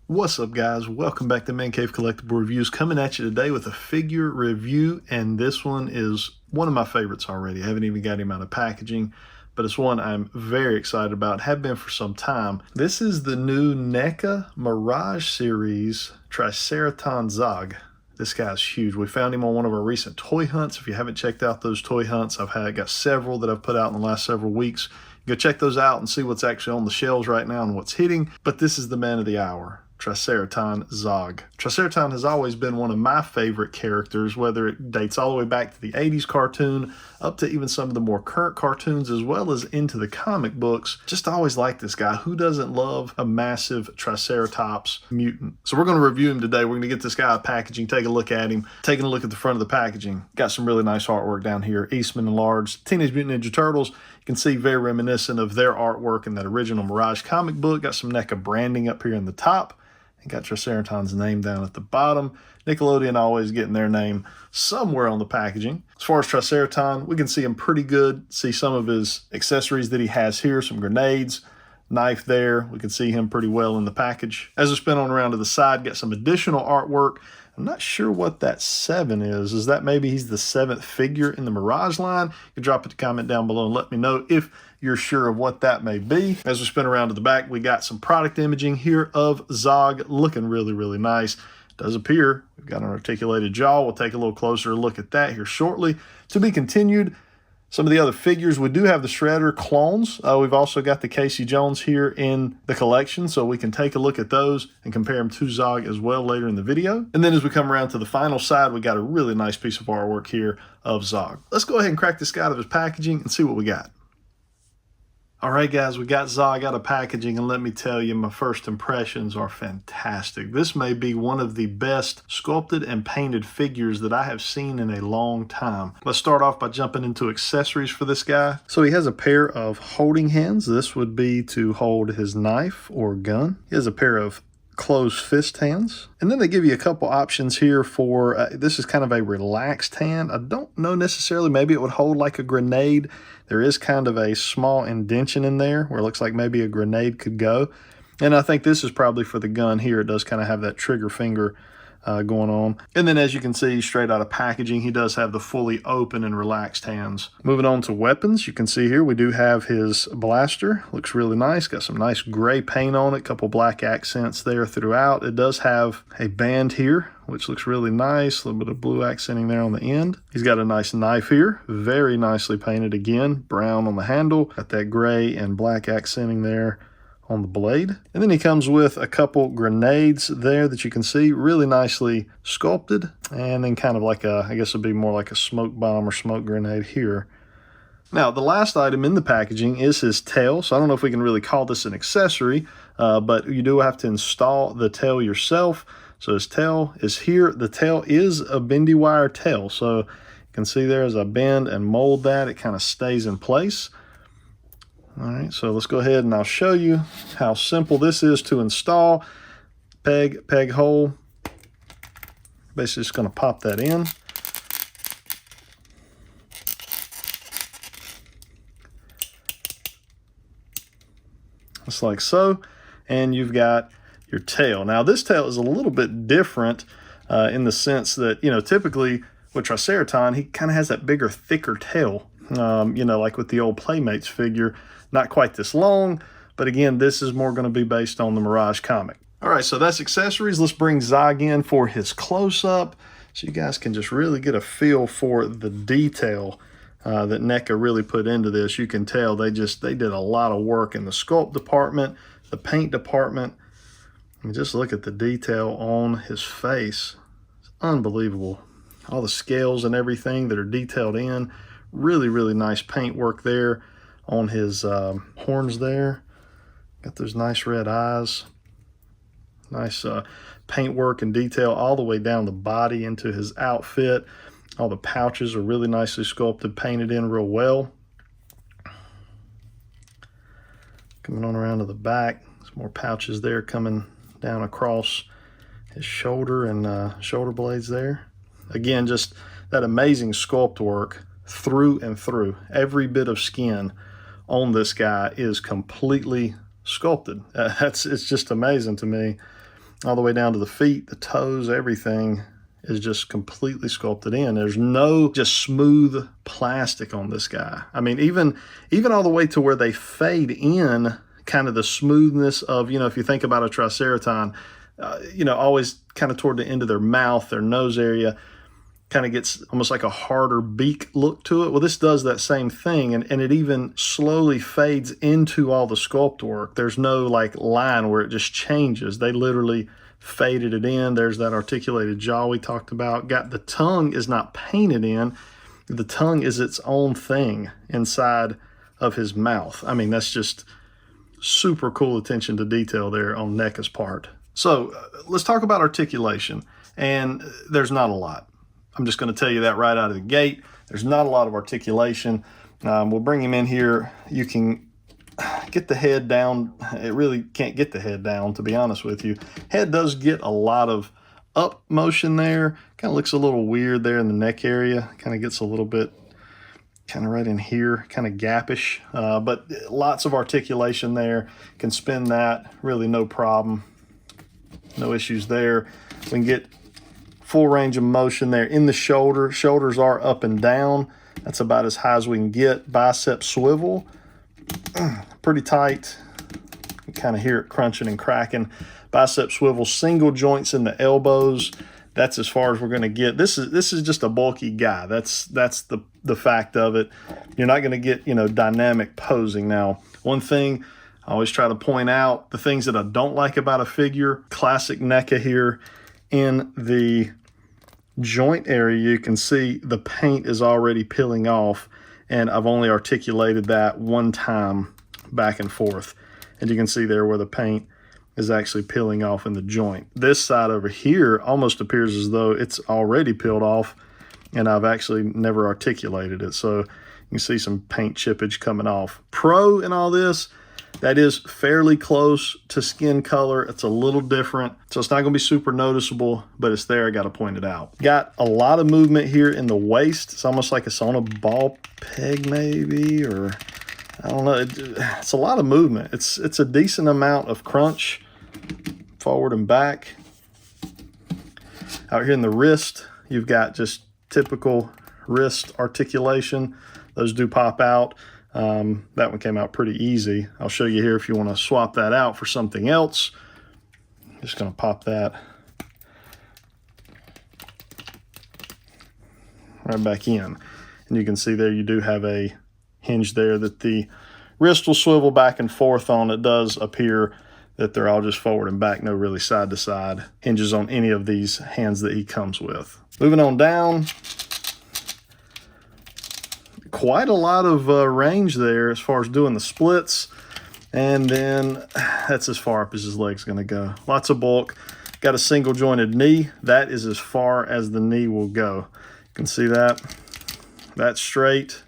What's up, guys? Welcome back to ManCave Collectible Reviews, coming at you today with a figure review, and this one is one of my favorites already. I haven't even got him out of packaging, but it's one I'm very excited about, have been for some time. This is the new Neca Mirage series Triceraton Zog. This guy's huge. We found him on one of our recent toy hunts. If you haven't checked out those toy hunts, I've got several that I've put out in the last several weeks. Go check those out and see what's actually on the shelves right now and what's hitting. But this is the man of the hour, Triceraton Zog. Triceraton has always been one of my favorite characters, whether it dates all the way back to the 80s cartoon, up to even some of the more current cartoons, as well as into the comic books. Just always liked this guy. Who doesn't love a massive Triceratops mutant? So we're going to review him today. We're going to get this guy out of packaging, take a look at him, taking a look at the front of the packaging. Got some really nice artwork down here. Eastman and Large, Teenage Mutant Ninja Turtles. You can see very reminiscent of their artwork in that original Mirage comic book. Got some Neca branding up here in the top. And got Triceraton's name down at the bottom. Nickelodeon always getting their name somewhere on the packaging. As far as Triceraton, we can see him pretty good. See some of his accessories that he has here, some grenades, knife there. We can see him pretty well in the package. As we spin on around to the side, got some additional artwork. I'm not sure what that 7 is. Is that maybe he's the 7th figure in the Mirage line? You can drop it to comment down below and let me know if you're sure of what that may be. As we spin around to the back, we got some product imaging here of Zog, looking really, really nice. It does appear we've got an articulated jaw. We'll take a little closer look at that here shortly. To be continued. Some of the other figures, we do have the Shredder clones. We've also got the Casey Jones here in the collection, so we can take a look at those and compare them to Zog as well later in the video. And then as we come around to the final side, we got a really nice piece of artwork here of Zog. Let's go ahead and crack this guy out of his packaging and see what we got. All right, guys, we got Zog out of packaging, and let me tell you, my first impressions are fantastic. This may be one of the best sculpted and painted figures that I have seen in a long time. Let's start off by jumping into accessories for this guy. So he has a pair of holding hands. This would be to hold his knife or gun. He has a pair of closed fist hands, and then they give you a couple options here for this is kind of a relaxed hand. I don't know necessarily, maybe it would hold like a grenade. There is kind of a small indention in there where it looks like maybe a grenade could go, and I think this is probably for the gun here. It does kind of have that trigger finger going on. And then as you can see, straight out of packaging, he does have the fully open and relaxed hands. Moving on to weapons, you can see here we do have his blaster. Looks really nice. Got some nice gray paint on it, couple black accents there throughout. It does have a band here, which looks really nice. A little bit of blue accenting there on the end. He's got a nice knife here, very nicely painted again. Brown on the handle, got that gray and black accenting there on the blade. And then he comes with a couple grenades there that you can see, really nicely sculpted, and then kind of like a, I guess it'd be more like a smoke bomb or smoke grenade here. Now, the last item in the packaging is his tail, so I don't know if we can really call this an accessory, but you do have to install the tail yourself. So his tail is here. The tail is a bendy wire tail, so you can see there as I bend and mold that, it kind of stays in place. All right, so let's go ahead and I'll show you how simple this is to install. Peg hole. Basically just going to pop that in. Just like so. And you've got your tail. Now this tail is a little bit different in the sense that, you know, typically with Triceraton, he kind of has that bigger, thicker tail. You know, like with the old Playmates figure. Not quite this long, but again, this is more going to be based on the Mirage comic. All right, so that's accessories. Let's bring Zog in for his close-up so you guys can just really get a feel for the detail that Neca really put into this. You can tell they did a lot of work in the sculpt department, the paint department. And just look at the detail on his face. It's unbelievable. All the scales and everything that are detailed in. Really, really nice paint work there on his horns there. Got those nice red eyes. Nice paint work and detail all the way down the body into his outfit. All the pouches are really nicely sculpted, painted in real well. Coming on around to the back, some more pouches there coming down across his shoulder and shoulder blades there. Again, just that amazing sculpt work through and through. Every bit of skin on this guy is completely sculpted. It's just amazing to me. all the way down to the feet, the toes, everything is just completely sculpted in. There's no just smooth plastic on this guy. I mean, even all the way to where they fade in, kind of the smoothness of, you know, if you think about a Triceraton, you know, always kind of toward the end of their mouth, their nose area, kind of gets almost like a harder beak look to it. Well, this does that same thing, and it even slowly fades into all the sculpt work. There's no like line where it just changes. They literally faded it in. There's that articulated jaw we talked about. Got the tongue is not painted in. The tongue is its own thing inside of his mouth. I mean, that's just super cool attention to detail there on Neca's part. So let's talk about articulation, and there's not a lot. I'm just going to tell you that right out of the gate. There's not a lot of articulation. We'll bring him in here. You can get the head down. It really can't get the head down, to be honest with you. Head does get a lot of up motion there. Kind of looks a little weird there in the neck area. Kind of gets a little bit kind of right in here, kind of gapish. But lots of articulation there. Can spin that, really no problem. No issues there. We can get full range of motion there in the shoulder. Shoulders are up and down. That's about as high as we can get. Bicep swivel, pretty tight. You kind of hear it crunching and cracking. Bicep swivel, single joints in the elbows. That's as far as we're going to get. This is just a bulky guy. That's the fact of it. You're not going to get, you know, dynamic posing. Now, one thing I always try to point out, the things that I don't like about a figure, classic Neca here, in the joint area, you can see the paint is already peeling off, and I've only articulated that one time back and forth. And you can see there where the paint is actually peeling off in the joint. This side over here almost appears as though it's already peeled off, and I've actually never articulated it. So you can see some paint chippage coming off. Pro in all this, that is fairly close to skin color. It's a little different, so it's not going to be super noticeable, but it's there. I got to point it out. Got a lot of movement here in the waist. It's almost like it's on a ball peg maybe, or I don't know. It's a lot of movement. It's a decent amount of crunch forward and back. Out here in the wrist, you've got just typical wrist articulation. Those do pop out. That one came out pretty easy. I'll show you here if you want to swap that out for something else. Just going to pop that right back in. And you can see there you do have a hinge there that the wrist will swivel back and forth on. It does appear that they're all just forward and back, no really side to side hinges on any of these hands that he comes with. Moving on down. Quite a lot of range there as far as doing the splits, and then that's as far up as his leg's going to go. Lots of bulk. Got a single jointed knee. That is as far as the knee will go. You can see that. That's straight.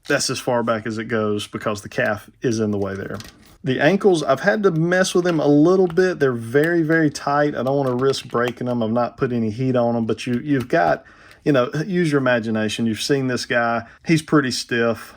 That's as far back as it goes because the calf is in the way there. The ankles, I've had to mess with them a little bit. They're very, very tight. I don't want to risk breaking them. I've not put any heat on them, but you've got, you know, use your imagination. You've seen this guy. He's pretty stiff.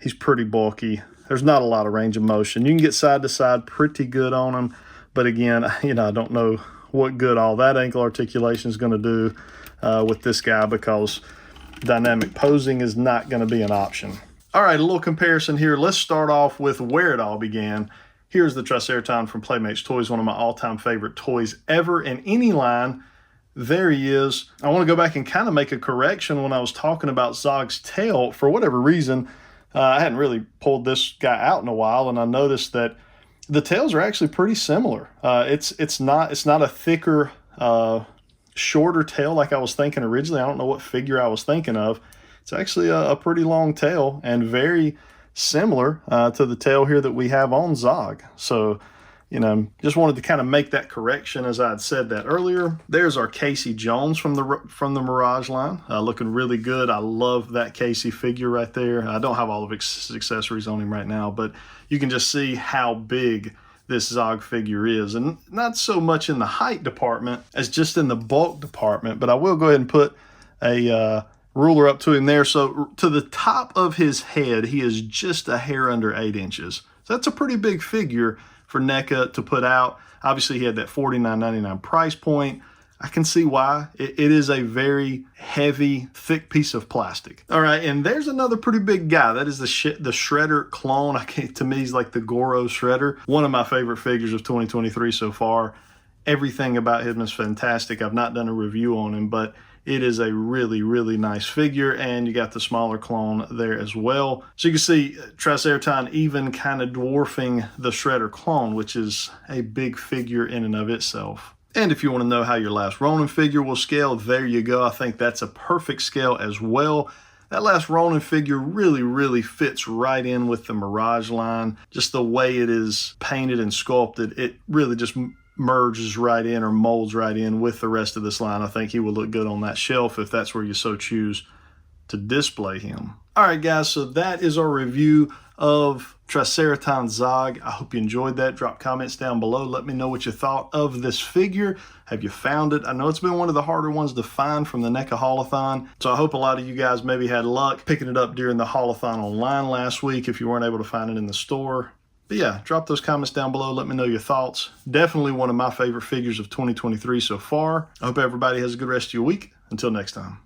He's pretty bulky. There's not a lot of range of motion. You can get side to side pretty good on him. But again, you know, I don't know what good all that ankle articulation is going to do with this guy because dynamic posing is not going to be an option. All right, a little comparison here. Let's start off with where it all began. Here's the Triceraton from Playmates Toys, one of my all-time favorite toys ever in any line. There he is. I want to go back and kind of make a correction when I was talking about Zog's tail. For whatever reason, I hadn't really pulled this guy out in a while, and I noticed that the tails are actually pretty similar. It's not a thicker, shorter tail like I was thinking originally. I don't know what figure I was thinking of. It's actually a pretty long tail and very similar to the tail here that we have on Zog. So, you know, just wanted to kind of make that correction as I had said that earlier. There's our Casey Jones from the Mirage line, looking really good. I love that Casey figure right there. I don't have all of his accessories on him right now, but you can just see how big this Zog figure is, and not so much in the height department as just in the bulk department. But I will go ahead and put a ruler up to him there. So to the top of his head, he is just a hair under 8 inches. So that's a pretty big figure, for Neca to put out. Obviously, he had that $49.99 price point. I can see why. It is a very heavy, thick piece of plastic. All right, and there's another pretty big guy. That is the Shredder clone. To me, he's like the Goro Shredder. One of my favorite figures of 2023 so far. Everything about him is fantastic. I've not done a review on him, but it is a really, really nice figure, and you got the smaller clone there as well. So you can see Triceraton even kind of dwarfing the Shredder clone, which is a big figure in and of itself. And if you want to know how your last Ronin figure will scale, there you go. I think that's a perfect scale as well. That last Ronin figure really, really fits right in with the Mirage line. Just the way it is painted and sculpted, it really just merges right in or molds right in with the rest of this line. I think he will look good on that shelf if that's where you so choose to display him. All right, guys, so that is our review of Triceraton Zog. I hope you enjoyed that. Drop comments down below. Let me know what you thought of this figure. Have you found it? I know it's been one of the harder ones to find from the Neca Haul-a-thon, so I hope a lot of you guys maybe had luck picking it up during the Haul-a-thon online last week if you weren't able to find it in the store. But yeah, drop those comments down below. Let me know your thoughts. Definitely one of my favorite figures of 2023 so far. I hope everybody has a good rest of your week. Until next time.